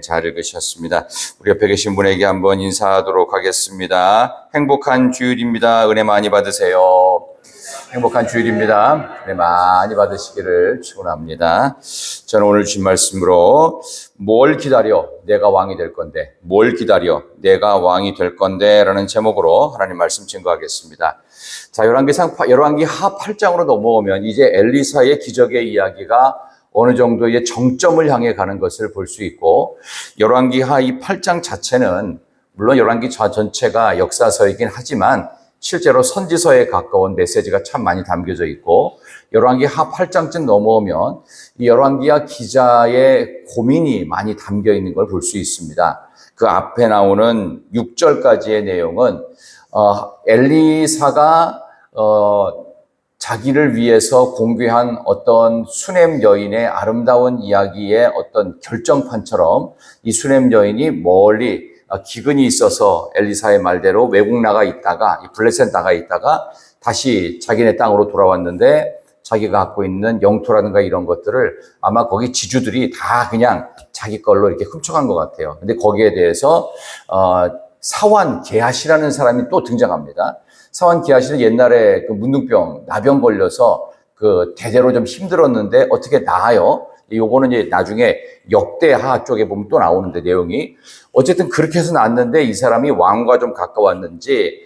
잘 읽으셨습니다. 우리 옆에 계신 분에게 한번 인사하도록 하겠습니다. 행복한 주일입니다. 은혜 많이 받으세요. 행복한 주일입니다. 은혜 많이 받으시기를 축원합니다. 저는 오늘 주신 말씀으로 뭘 기다려 내가 왕이 될 건데, 뭘 기다려 내가 왕이 될 건데 라는 제목으로 하나님 말씀 증거하겠습니다. 자, 열왕기 하 8장으로 넘어오면 이제 엘리사의 기적의 이야기가 어느 정도의 정점을 향해 가는 것을 볼 수 있고, 열왕기 하 이 8장 자체는 물론 열왕기 전체가 역사서이긴 하지만 실제로 선지서에 가까운 메시지가 참 많이 담겨져 있고, 열왕기 하 8장쯤 넘어오면 이 열왕기하 기자의 고민이 많이 담겨 있는 걸 볼 수 있습니다. 그 앞에 나오는 6절까지의 내용은 엘리사가 자기를 위해서 공개한 어떤 수냄 여인의 아름다운 이야기의 어떤 결정판처럼 이 수냄 여인이 멀리 기근이 있어서 엘리사의 말대로 외국 나가 있다가 블레셋 나가 있다가 다시 자기네 땅으로 돌아왔는데 자기가 갖고 있는 영토라든가 이런 것들을 아마 거기 지주들이 다 그냥 자기 걸로 이렇게 훔쳐간 것 같아요. 근데 거기에 대해서 사환 게하시라는 사람이 또 등장합니다. 사환 게하시는 옛날에 그 문둥병, 나병 걸려서 그 대대로 좀 힘들었는데 어떻게 나아요? 요거는 이제 나중에 역대하 쪽에 보면 또 나오는데 내용이 어쨌든 그렇게 해서 나았는데 이 사람이 왕과 좀 가까웠는지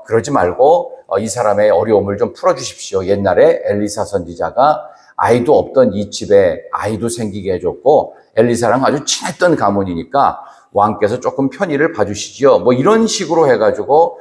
그러지 말고 이 사람의 어려움을 좀 풀어주십시오. 옛날에 엘리사 선지자가 아이도 없던 이 집에 아이도 생기게 해줬고 엘리사랑 아주 친했던 가문이니까 왕께서 조금 편의를 봐주시지요. 뭐 이런 식으로 해가지고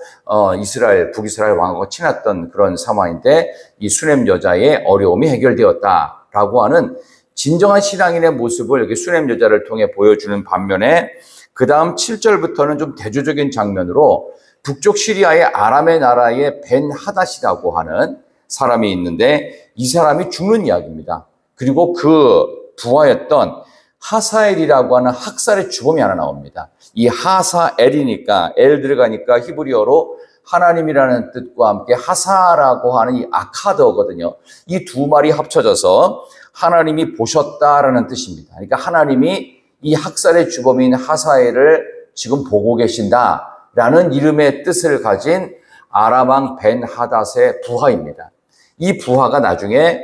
북이스라엘 왕하고 친했던 그런 상황인데 이 수냄 여자의 어려움이 해결되었다라고 하는 진정한 신앙인의 모습을 이렇게 수냄 여자를 통해 보여주는 반면에 그 다음 7절부터는 좀 대조적인 장면으로 북쪽 시리아의 아람의 나라의 벤 하닷이라고 하는 사람이 있는데 이 사람이 죽는 이야기입니다. 그리고 그 부하였던 하사엘이라고 하는 학살의 주범이 하나 나옵니다. 이 하사엘이니까 엘 들어가니까 히브리어로 하나님이라는 뜻과 함께 하사라고 하는 이 아카더거든요. 이 두 말이 합쳐져서 하나님이 보셨다라는 뜻입니다. 그러니까 하나님이 이 학살의 주범인 하사엘을 지금 보고 계신다라는 이름의 뜻을 가진 아람왕 벤 하닷의 부하입니다. 이 부하가 나중에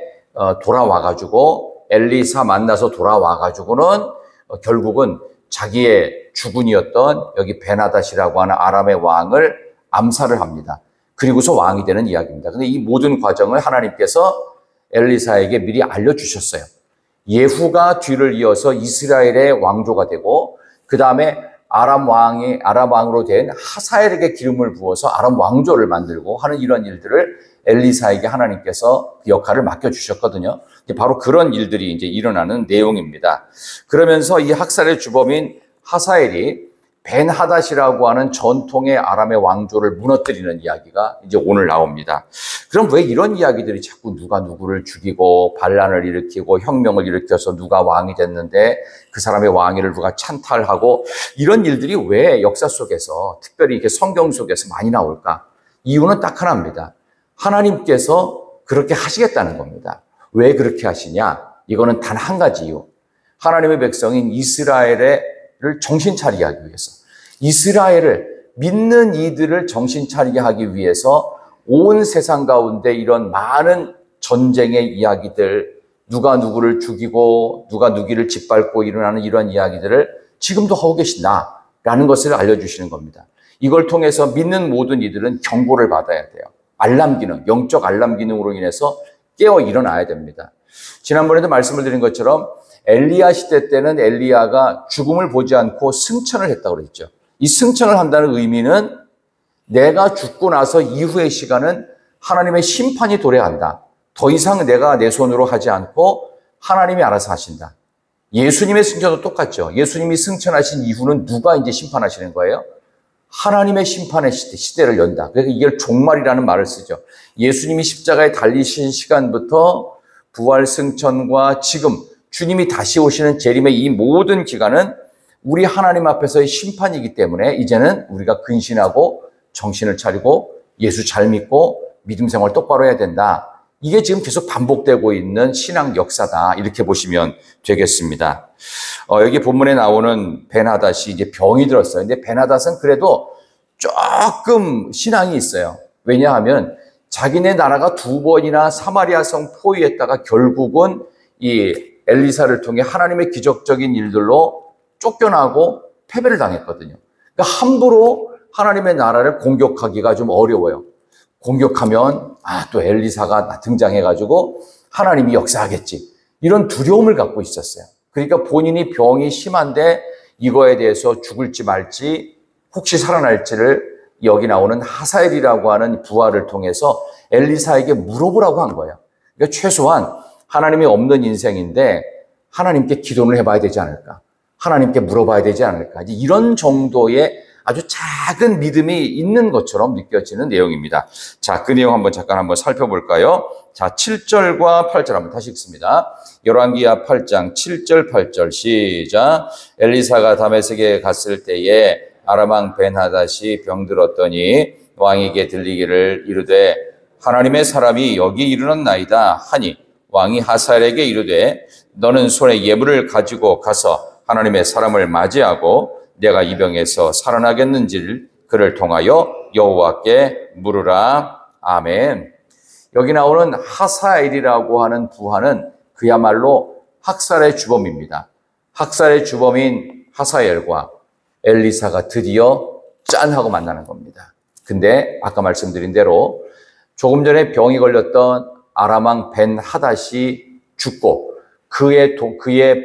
돌아와가지고 엘리사 만나서 돌아와가지고는 결국은 자기의 주군이었던 여기 베나닷이라고 하는 아람의 왕을 암살을 합니다. 그리고서 왕이 되는 이야기입니다. 근데 이 모든 과정을 하나님께서 엘리사에게 미리 알려주셨어요. 예후가 뒤를 이어서 이스라엘의 왕조가 되고 그 다음에 아람 왕으로 된 하사엘에게 기름을 부어서 아람 왕조를 만들고 하는 이런 일들을 엘리사에게 하나님께서 그 역할을 맡겨주셨거든요. 바로 그런 일들이 이제 일어나는 내용입니다. 그러면서 이 학살의 주범인 하사엘이 벤 하닷이라고 하는 전통의 아람의 왕조를 무너뜨리는 이야기가 이제 오늘 나옵니다. 그럼 왜 이런 이야기들이 자꾸 누가 누구를 죽이고 반란을 일으키고 혁명을 일으켜서 누가 왕이 됐는데 그 사람의 왕위를 누가 찬탈하고 이런 일들이 왜 역사 속에서 특별히 이렇게 성경 속에서 많이 나올까? 이유는 딱 하나입니다. 하나님께서 그렇게 하시겠다는 겁니다. 왜 그렇게 하시냐? 이거는 단 한 가지 이유. 하나님의 백성인 이스라엘을 정신 차리게 하기 위해서. 이스라엘을 믿는 이들을 정신 차리게 하기 위해서 온 세상 가운데 이런 많은 전쟁의 이야기들, 누가 누구를 죽이고 누가 누구를 짓밟고 일어나는 이런 이야기들을 지금도 하고 계신다라는 것을 알려주시는 겁니다. 이걸 통해서 믿는 모든 이들은 경고를 받아야 돼요. 알람 기능, 영적 알람 기능으로 인해서 깨어 일어나야 됩니다. 지난번에도 말씀을 드린 것처럼 엘리야 시대 때는 엘리야가 죽음을 보지 않고 승천을 했다고 그랬죠. 이 승천을 한다는 의미는 내가 죽고 나서 이후의 시간은 하나님의 심판이 도래한다. 더 이상 내가 내 손으로 하지 않고 하나님이 알아서 하신다. 예수님의 승천도 똑같죠. 예수님이 승천하신 이후는 누가 이제 심판하시는 거예요? 하나님의 심판의 시대를 연다. 그래서 이게 종말이라는 말을 쓰죠. 예수님이 십자가에 달리신 시간부터 부활 승천과 지금 주님이 다시 오시는 재림의 이 모든 기간은 우리 하나님 앞에서의 심판이기 때문에 이제는 우리가 근신하고 정신을 차리고 예수 잘 믿고 믿음 생활 똑바로 해야 된다. 이게 지금 계속 반복되고 있는 신앙 역사다. 이렇게 보시면 되겠습니다. 여기 본문에 나오는 벤하닷이 이제 병이 들었어요. 근데 벤하닷은 그래도 조금 신앙이 있어요. 왜냐하면 자기네 나라가 2번이나 사마리아 성 포위했다가 결국은 이 엘리사를 통해 하나님의 기적적인 일들로 쫓겨나고 패배를 당했거든요. 그러니까 함부로 하나님의 나라를 공격하기가 좀 어려워요. 공격하면 또 엘리사가 등장해가지고 하나님이 역사하겠지. 이런 두려움을 갖고 있었어요. 그러니까 본인이 병이 심한데 이거에 대해서 죽을지 말지 혹시 살아날지를 여기 나오는 하사엘이라고 하는 부하를 통해서 엘리사에게 물어보라고 한 거예요. 그러니까 최소한 하나님이 없는 인생인데 하나님께 기도를 해봐야 되지 않을까? 하나님께 물어봐야 되지 않을까? 이런 정도의 아주 작은 믿음이 있는 것처럼 느껴지는 내용입니다. 자, 그 내용 잠깐 한번 살펴볼까요? 자, 7절과 8절 한번 다시 읽습니다. 열왕기하 8장 7절 8절 시작. 엘리사가 다메섹에 갔을 때에 아람 왕 벤하닷이 병들었더니 왕에게 들리기를 이르되 하나님의 사람이 여기 이르렀나이다 하니 왕이 하사엘에게 이르되 너는 손에 예물을 가지고 가서 하나님의 사람을 맞이하고 내가 이 병에서 살아나겠는지를 그를 통하여 여호와께 물으라. 아멘. 여기 나오는 하사엘이라고 하는 부하는 그야말로 학살의 주범입니다. 학살의 주범인 하사엘과 엘리사가 드디어 짠 하고 만나는 겁니다. 근데 아까 말씀드린 대로 조금 전에 병이 걸렸던 아람 왕 벤하닷이 죽고 그의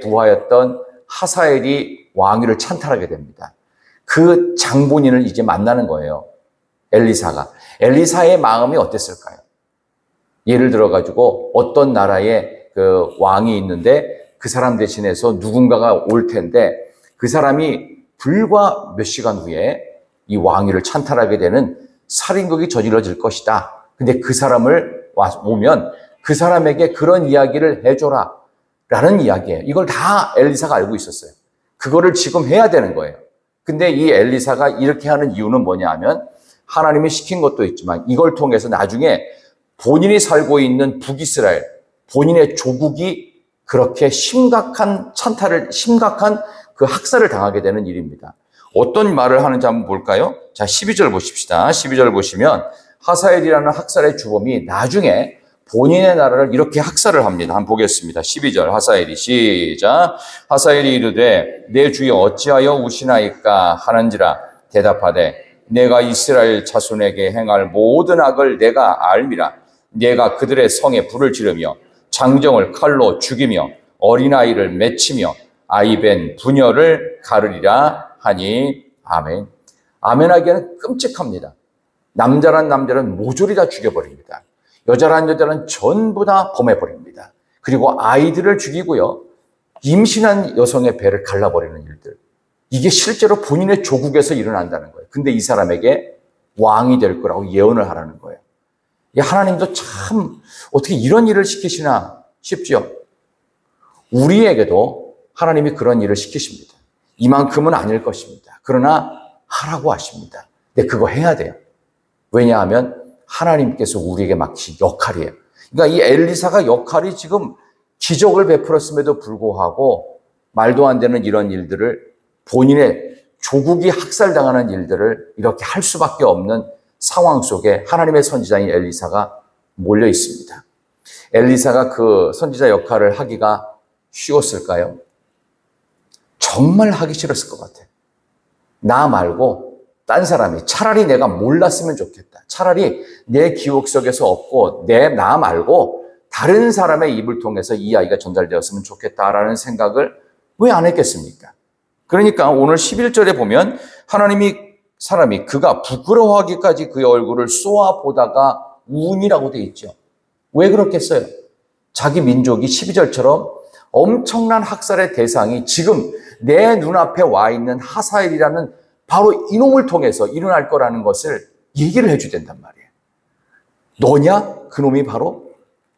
부하였던 하사엘이 왕위를 찬탈하게 됩니다. 그 장본인을 이제 만나는 거예요. 엘리사가. 엘리사의 마음이 어땠을까요? 예를 들어가지고 어떤 나라에 그 왕이 있는데 그 사람 대신해서 누군가가 올 텐데 그 사람이 불과 몇 시간 후에 이 왕위를 찬탈하게 되는 살인극이 저질러질 것이다. 근데 그 사람을 오면 그 사람에게 그런 이야기를 해줘라. 라는 이야기예요. 이걸 다 엘리사가 알고 있었어요. 그거를 지금 해야 되는 거예요. 근데 이 엘리사가 이렇게 하는 이유는 뭐냐 하면 하나님이 시킨 것도 있지만 이걸 통해서 나중에 본인이 살고 있는 북이스라엘, 본인의 조국이 그렇게 심각한 그 학살을 당하게 되는 일입니다. 어떤 말을 하는지 한번 볼까요? 자, 12절 보십시다. 12절 보시면 하사엘이라는 학살의 주범이 나중에 본인의 나라를 이렇게 학살을 합니다. 한번 보겠습니다. 12절 하사엘이 시작. 하사엘이 이르되 내 주여 어찌하여 우시나이까 하는지라 대답하되 내가 이스라엘 자손에게 행할 모든 악을 내가 알미라. 내가 그들의 성에 불을 지르며 장정을 칼로 죽이며 어린아이를 맺히며 아이벤 부녀를 가르리라 하니 아멘. 아멘 하기에는 끔찍합니다. 남자란 남자는 모조리 다 죽여버립니다. 여자란 여자는 전부 다 범해버립니다. 그리고 아이들을 죽이고요. 임신한 여성의 배를 갈라버리는 일들. 이게 실제로 본인의 조국에서 일어난다는 거예요. 근데 이 사람에게 왕이 될 거라고 예언을 하라는 거예요. 하나님도 참 어떻게 이런 일을 시키시나 싶죠. 우리에게도 하나님이 그런 일을 시키십니다. 이만큼은 아닐 것입니다. 그러나 하라고 하십니다. 근데 그거 해야 돼요. 왜냐하면 하나님께서 우리에게 맡기신 역할이에요. 그러니까 이 엘리사가 역할이 지금 기적을 베풀었음에도 불구하고 말도 안 되는 이런 일들을 본인의 조국이 학살당하는 일들을 이렇게 할 수밖에 없는 상황 속에 하나님의 선지자인 엘리사가 몰려 있습니다. 엘리사가 그 선지자 역할을 하기가 쉬웠을까요? 정말 하기 싫었을 것 같아요. 나 말고 딴 사람이 차라리 내가 몰랐으면 좋겠다. 차라리 내 기억 속에서 없고 나 말고 다른 사람의 입을 통해서 이 아이가 전달되었으면 좋겠다라는 생각을 왜 안 했겠습니까? 그러니까 오늘 11절에 보면 사람이 그가 부끄러워하기까지 그의 얼굴을 쏘아보다가 운이라고 돼 있죠. 왜 그렇겠어요? 자기 민족이 12절처럼 엄청난 학살의 대상이 지금 내 눈앞에 와 있는 하사엘이라는 바로 이놈을 통해서 일어날 거라는 것을 얘기를 해주된단 말이에요. 너냐? 그놈이 바로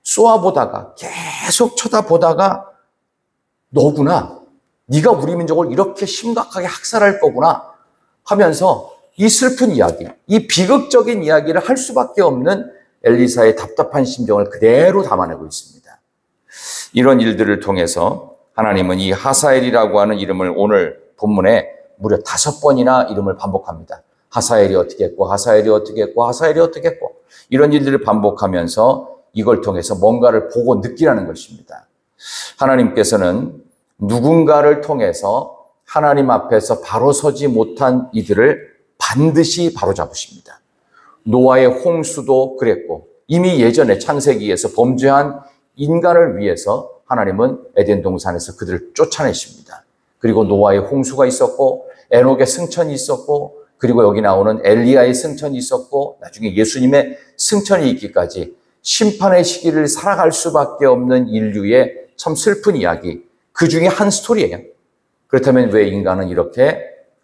쏘아보다가 계속 쳐다보다가 너구나. 네가 우리 민족을 이렇게 심각하게 학살할 거구나 하면서 이 슬픈 이야기, 이 비극적인 이야기를 할 수밖에 없는 엘리사의 답답한 심정을 그대로 담아내고 있습니다. 이런 일들을 통해서 하나님은 이 하사엘이라고 하는 이름을 오늘 본문에 무려 5번이나 이름을 반복합니다. 하사엘이 어떻게 했고, 하사엘이 어떻게 했고, 하사엘이 어떻게 했고, 이런 일들을 반복하면서 이걸 통해서 뭔가를 보고 느끼라는 것입니다. 하나님께서는 누군가를 통해서 하나님 앞에서 바로 서지 못한 이들을 반드시 바로잡으십니다. 노아의 홍수도 그랬고, 이미 예전에 창세기에서 범죄한 인간을 위해서 하나님은 에덴 동산에서 그들을 쫓아내십니다. 그리고 노아의 홍수가 있었고, 에녹의 승천이 있었고, 그리고 여기 나오는 엘리야의 승천이 있었고, 나중에 예수님의 승천이 있기까지 심판의 시기를 살아갈 수밖에 없는 인류의 참 슬픈 이야기, 그 중에 한 스토리예요. 그렇다면 왜 인간은 이렇게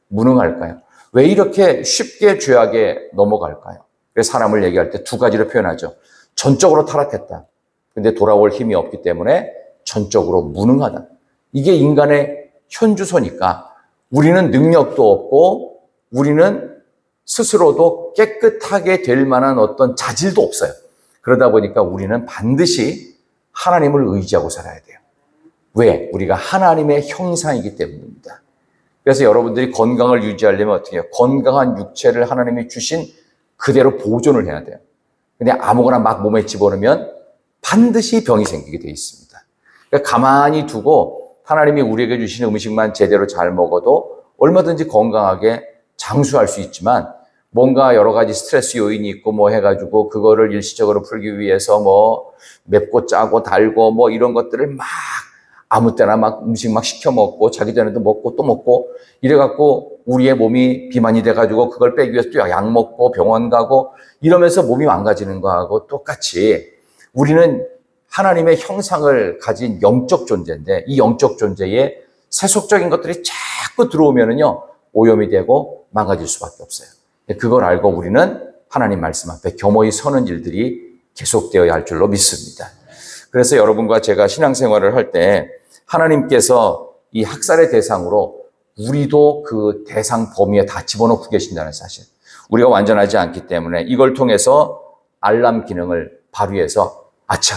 무능할까요? 왜 이렇게 쉽게 죄악에 넘어갈까요? 그래서 사람을 얘기할 때 2가지로 표현하죠. 전적으로 타락했다. 근데 돌아올 힘이 없기 때문에 전적으로 무능하다. 이게 인간의 현주소니까 우리는 능력도 없고 우리는 스스로도 깨끗하게 될 만한 어떤 자질도 없어요. 그러다 보니까 우리는 반드시 하나님을 의지하고 살아야 돼요. 왜? 우리가 하나님의 형상이기 때문입니다. 그래서 여러분들이 건강을 유지하려면 어떻게 해요? 건강한 육체를 하나님이 주신 그대로 보존을 해야 돼요. 근데 아무거나 막 몸에 집어넣으면 반드시 병이 생기게 돼 있습니다. 그러니까 가만히 두고 하나님이 우리에게 주신 음식만 제대로 잘 먹어도 얼마든지 건강하게 장수할 수 있지만 뭔가 여러 가지 스트레스 요인이 있고 뭐 해가지고 그거를 일시적으로 풀기 위해서 뭐 맵고 짜고 달고 뭐 이런 것들을 막 아무 때나 막 음식 막 시켜 먹고 자기 전에도 먹고 또 먹고 이래갖고 우리의 몸이 비만이 돼가지고 그걸 빼기 위해서 또 약 먹고 병원 가고 이러면서 몸이 망가지는 거하고 똑같이 우리는 하나님의 형상을 가진 영적 존재인데 이 영적 존재에 세속적인 것들이 자꾸 들어오면은요 오염이 되고 망가질 수밖에 없어요. 그걸 알고 우리는 하나님 말씀 앞에 겸허히 서는 일들이 계속되어야 할 줄로 믿습니다. 그래서 여러분과 제가 신앙생활을 할 때 하나님께서 이 학살의 대상으로 우리도 그 대상 범위에 다 집어넣고 계신다는 사실. 우리가 완전하지 않기 때문에 이걸 통해서 알람 기능을 발휘해서 아차,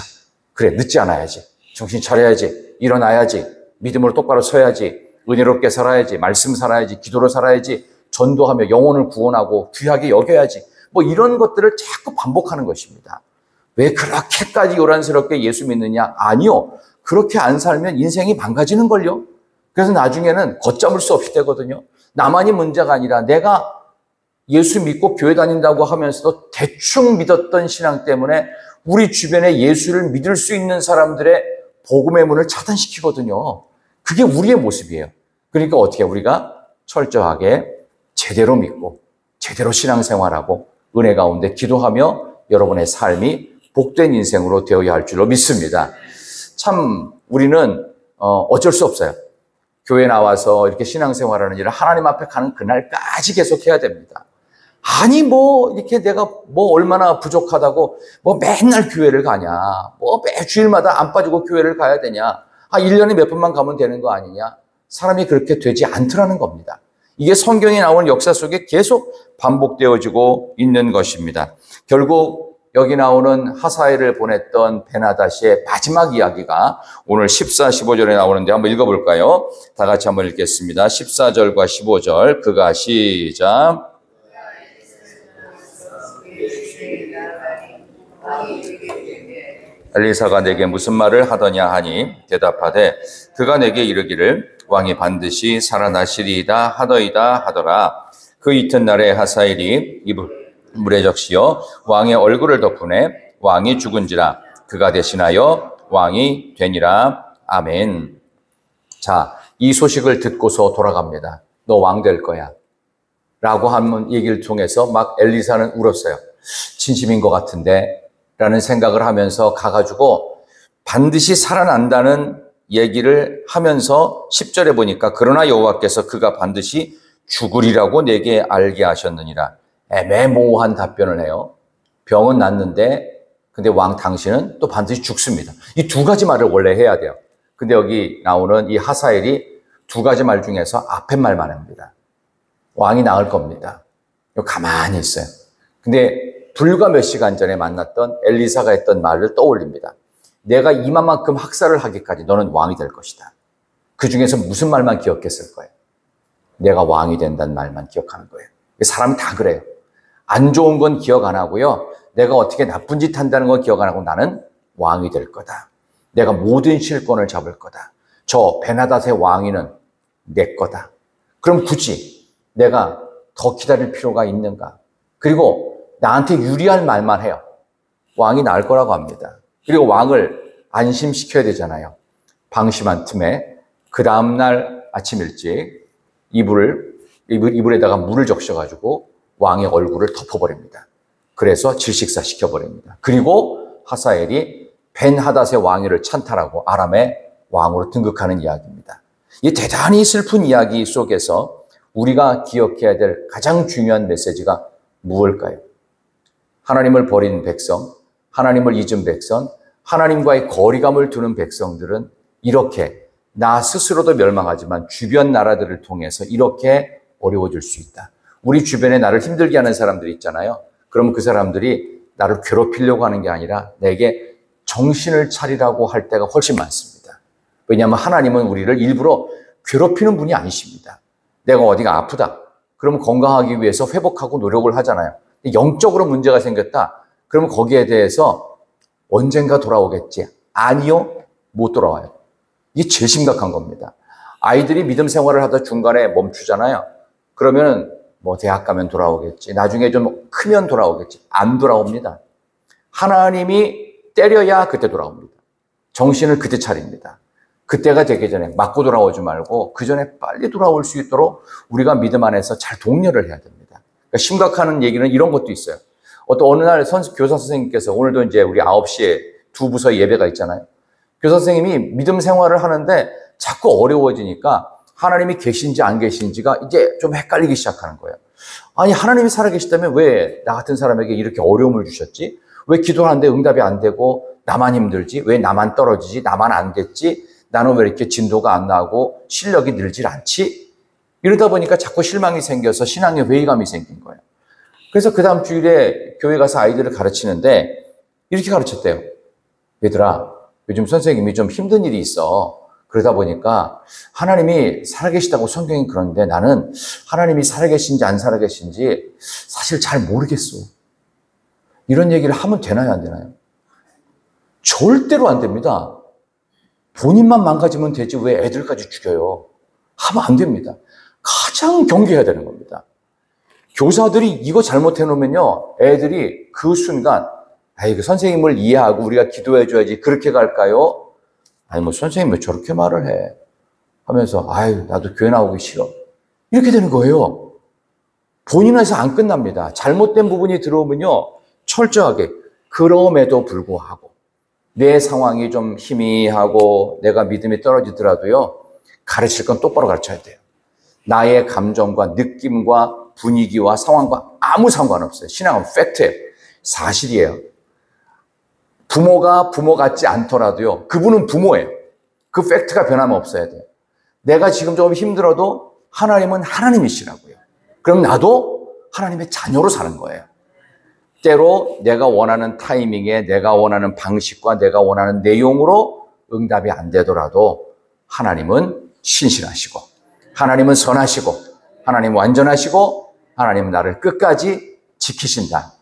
그래 늦지 않아야지. 정신 차려야지. 일어나야지. 믿음으로 똑바로 서야지. 은혜롭게 살아야지. 말씀 살아야지. 기도로 살아야지. 전도하며 영혼을 구원하고 귀하게 여겨야지. 뭐 이런 것들을 자꾸 반복하는 것입니다. 왜 그렇게까지 요란스럽게 예수 믿느냐? 아니요. 그렇게 안 살면 인생이 망가지는걸요. 그래서 나중에는 걷잡을 수 없이 되거든요. 나만이 문제가 아니라 내가 예수 믿고 교회 다닌다고 하면서도 대충 믿었던 신앙 때문에 우리 주변에 예수를 믿을 수 있는 사람들의 복음의 문을 차단시키거든요. 그게 우리의 모습이에요. 그러니까 어떻게 우리가 철저하게 제대로 믿고 제대로 신앙생활하고 은혜 가운데 기도하며 여러분의 삶이 복된 인생으로 되어야 할 줄로 믿습니다. 참 우리는 어쩔 수 없어요. 교회 나와서 이렇게 신앙생활하는 일을 하나님 앞에 가는 그날까지 계속해야 됩니다. 아니 뭐 이렇게 내가 뭐 얼마나 부족하다고 뭐 맨날 교회를 가냐, 뭐 매 주일마다 안 빠지고 교회를 가야 되냐, 1년에 몇 번만 가면 되는 거 아니냐. 사람이 그렇게 되지 않더라는 겁니다. 이게 성경에 나오는 역사 속에 계속 반복되어지고 있는 것입니다. 결국 여기 나오는 하사엘을 보냈던 베나다시의 마지막 이야기가 오늘 14, 15절에 나오는데 한번 읽어볼까요? 다 같이 한번 읽겠습니다. 14절과 15절 그가 시작. 엘리사가 내게 무슨 말을 하더냐 하니 대답하되 그가 내게 이르기를 왕이 반드시 살아나시리이다 하더이다 하더라. 그 이튿날에 하사엘이 물에 적시어 왕의 얼굴을 덮으네 왕이 죽은지라 그가 대신하여 왕이 되니라. 아멘. 자, 이 소식을 듣고서 돌아갑니다. 너 왕 될 거야 라고 한 얘기를 통해서 막 엘리사는 울었어요. 진심인 것 같은데 라는 생각을 하면서 가가지고 반드시 살아난다는 얘기를 하면서 10절에 보니까 그러나 여호와께서 그가 반드시 죽으리라고 내게 알게 하셨느니라. 애매모호한 답변을 해요. 병은 낫는데 근데 왕 당신은 또 반드시 죽습니다. 이 2가지 말을 원래 해야 돼요. 근데 여기 나오는 이 하사엘이 2가지 말 중에서 앞에 말만 합니다. 왕이 나을 겁니다. 가만히 있어요. 근데 불과 몇 시간 전에 만났던 엘리사가 했던 말을 떠올립니다. 내가 이만큼 학살을 하기까지 너는 왕이 될 것이다. 그 중에서 무슨 말만 기억했을 거예요? 내가 왕이 된다는 말만 기억하는 거예요. 사람이 다 그래요. 안 좋은 건 기억 안 하고요. 내가 어떻게 나쁜 짓 한다는 건 기억 안 하고 나는 왕이 될 거다. 내가 모든 실권을 잡을 거다. 저 베나닷의 왕위는 내 거다. 그럼 굳이 내가 더 기다릴 필요가 있는가? 그리고 나한테 유리할 말만 해요. 왕이 나을 거라고 합니다. 그리고 왕을 안심시켜야 되잖아요. 방심한 틈에 그 다음날 아침 일찍 이불에다가 물을 적셔가지고 왕의 얼굴을 덮어버립니다. 그래서 질식사 시켜버립니다. 그리고 하사엘이 벤하닷의 왕위를 찬탈하고 아람의 왕으로 등극하는 이야기입니다. 이 대단히 슬픈 이야기 속에서 우리가 기억해야 될 가장 중요한 메시지가 무엇일까요? 하나님을 버린 백성, 하나님을 잊은 백성, 하나님과의 거리감을 두는 백성들은 이렇게 나 스스로도 멸망하지만 주변 나라들을 통해서 이렇게 어려워질 수 있다. 우리 주변에 나를 힘들게 하는 사람들이 있잖아요. 그러면 그 사람들이 나를 괴롭히려고 하는 게 아니라 내게 정신을 차리라고 할 때가 훨씬 많습니다. 왜냐하면 하나님은 우리를 일부러 괴롭히는 분이 아니십니다. 내가 어디가 아프다. 그러면 건강하기 위해서 회복하고 노력을 하잖아요. 영적으로 문제가 생겼다. 그러면 거기에 대해서 언젠가 돌아오겠지. 아니요, 못 돌아와요. 이게 제일 심각한 겁니다. 아이들이 믿음 생활을 하다 중간에 멈추잖아요. 그러면 뭐 대학 가면 돌아오겠지. 나중에 좀 크면 돌아오겠지. 안 돌아옵니다. 하나님이 때려야 그때 돌아옵니다. 정신을 그때 차립니다. 그때가 되기 전에 맞고 돌아오지 말고 그 전에 빨리 돌아올 수 있도록 우리가 믿음 안에서 잘 독려를 해야 됩니다. 그러니까 심각한 얘기는 이런 것도 있어요. 어느 날 교사 선생님께서 오늘도 이제 우리 9시에 두 부서 예배가 있잖아요. 교사 선생님이 믿음 생활을 하는데 자꾸 어려워지니까 하나님이 계신지 안 계신지가 이제 좀 헷갈리기 시작하는 거예요. 아니, 하나님이 살아계시다면 왜 나 같은 사람에게 이렇게 어려움을 주셨지? 왜 기도를 하는데 응답이 안 되고 나만 힘들지? 왜 나만 떨어지지? 나만 안 됐지? 나는 왜 이렇게 진도가 안 나고 실력이 늘질 않지? 이러다 보니까 자꾸 실망이 생겨서 신앙의 회의감이 생긴 거예요. 그래서 그 다음 주일에 교회 가서 아이들을 가르치는데 이렇게 가르쳤대요. 얘들아, 요즘 선생님이 좀 힘든 일이 있어. 그러다 보니까 하나님이 살아계시다고 성경이 그러는데 나는 하나님이 살아계신지 안 살아계신지 사실 잘 모르겠어. 이런 얘기를 하면 되나요, 안 되나요? 절대로 안 됩니다. 본인만 망가지면 되지 왜 애들까지 죽여요? 하면 안 됩니다. 가장 경계해야 되는 겁니다. 교사들이 이거 잘못해놓으면요, 애들이 그 순간 그 선생님을 이해하고 우리가 기도해줘야지 그렇게 갈까요? 아니 뭐 선생님 왜 저렇게 말을 해? 하면서 나도 교회 나오기 싫어. 이렇게 되는 거예요. 본인에서 안 끝납니다. 잘못된 부분이 들어오면요, 철저하게 그럼에도 불구하고 내 상황이 좀 희미하고 내가 믿음이 떨어지더라도요, 가르칠 건 똑바로 가르쳐야 돼요. 나의 감정과 느낌과 분위기와 상황과 아무 상관없어요. 신앙은 팩트예요. 사실이에요. 부모가 부모 같지 않더라도요, 그분은 부모예요. 그 팩트가 변하면 없어야 돼요. 내가 지금 조금 힘들어도 하나님은 하나님이시라고요. 그럼 나도 하나님의 자녀로 사는 거예요. 때로 내가 원하는 타이밍에 내가 원하는 방식과 내가 원하는 내용으로 응답이 안 되더라도 하나님은 신실하시고 하나님은 선하시고 하나님은 완전하시고 하나님은 나를 끝까지 지키신다.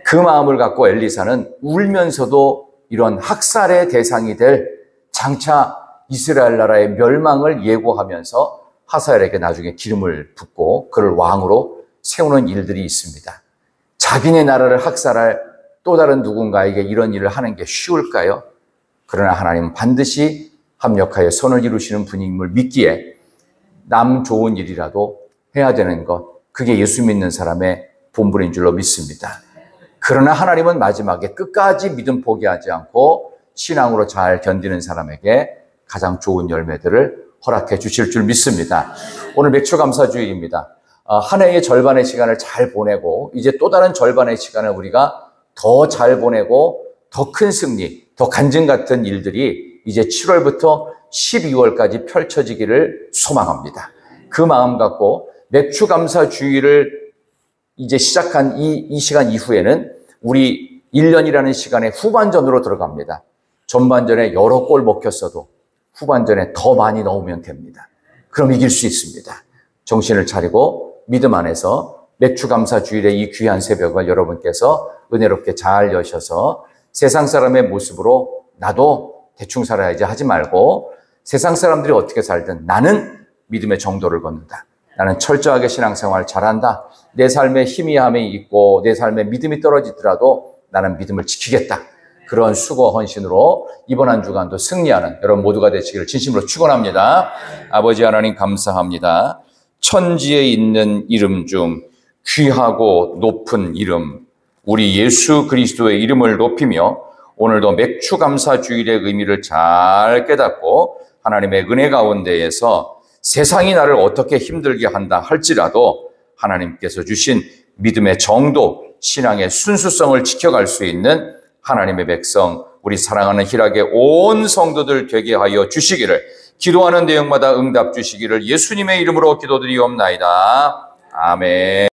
그 마음을 갖고 엘리사는 울면서도 이런 학살의 대상이 될 장차 이스라엘 나라의 멸망을 예고하면서 하사엘에게 나중에 기름을 붓고 그를 왕으로 세우는 일들이 있습니다. 자기네 나라를 학살할 또 다른 누군가에게 이런 일을 하는 게 쉬울까요? 그러나 하나님은 반드시 합력하여 선을 이루시는 분임을 믿기에 남 좋은 일이라도 해야 되는 것, 그게 예수 믿는 사람의 본분인 줄로 믿습니다. 그러나 하나님은 마지막에 끝까지 믿음 포기하지 않고 신앙으로 잘 견디는 사람에게 가장 좋은 열매들을 허락해 주실 줄 믿습니다. 오늘 맥주감사주일입니다. 한 해의 절반의 시간을 잘 보내고 이제 또 다른 절반의 시간을 우리가 더 잘 보내고 더 큰 승리, 더 간증 같은 일들이 이제 7월부터 12월까지 펼쳐지기를 소망합니다. 그 마음 갖고 맥주감사주일을 이제 시작한 이 시간 이후에는 우리 1년이라는 시간에 후반전으로 들어갑니다. 전반전에 여러 골 먹혔어도 후반전에 더 많이 넣으면 됩니다. 그럼 이길 수 있습니다. 정신을 차리고 믿음 안에서 맥추감사주일의 이 귀한 새벽을 여러분께서 은혜롭게 잘 여셔서 세상 사람의 모습으로 나도 대충 살아야지 하지 말고 세상 사람들이 어떻게 살든 나는 믿음의 정도를 걷는다. 나는 철저하게 신앙생활 잘한다. 내 삶에 희미함이 있고 내 삶에 믿음이 떨어지더라도 나는 믿음을 지키겠다. 그런 수고 헌신으로 이번 한 주간도 승리하는 여러분 모두가 되시기를 진심으로 축원합니다. 아버지 하나님 감사합니다. 천지에 있는 이름 중 귀하고 높은 이름, 우리 예수 그리스도의 이름을 높이며 오늘도 맥추감사주일의 의미를 잘 깨닫고 하나님의 은혜 가운데에서 세상이 나를 어떻게 힘들게 한다 할지라도 하나님께서 주신 믿음의 정도, 신앙의 순수성을 지켜갈 수 있는 하나님의 백성, 우리 사랑하는 희락의 온 성도들 되게 하여 주시기를, 기도하는 내용마다 응답 주시기를 예수님의 이름으로 기도드리옵나이다. 아멘.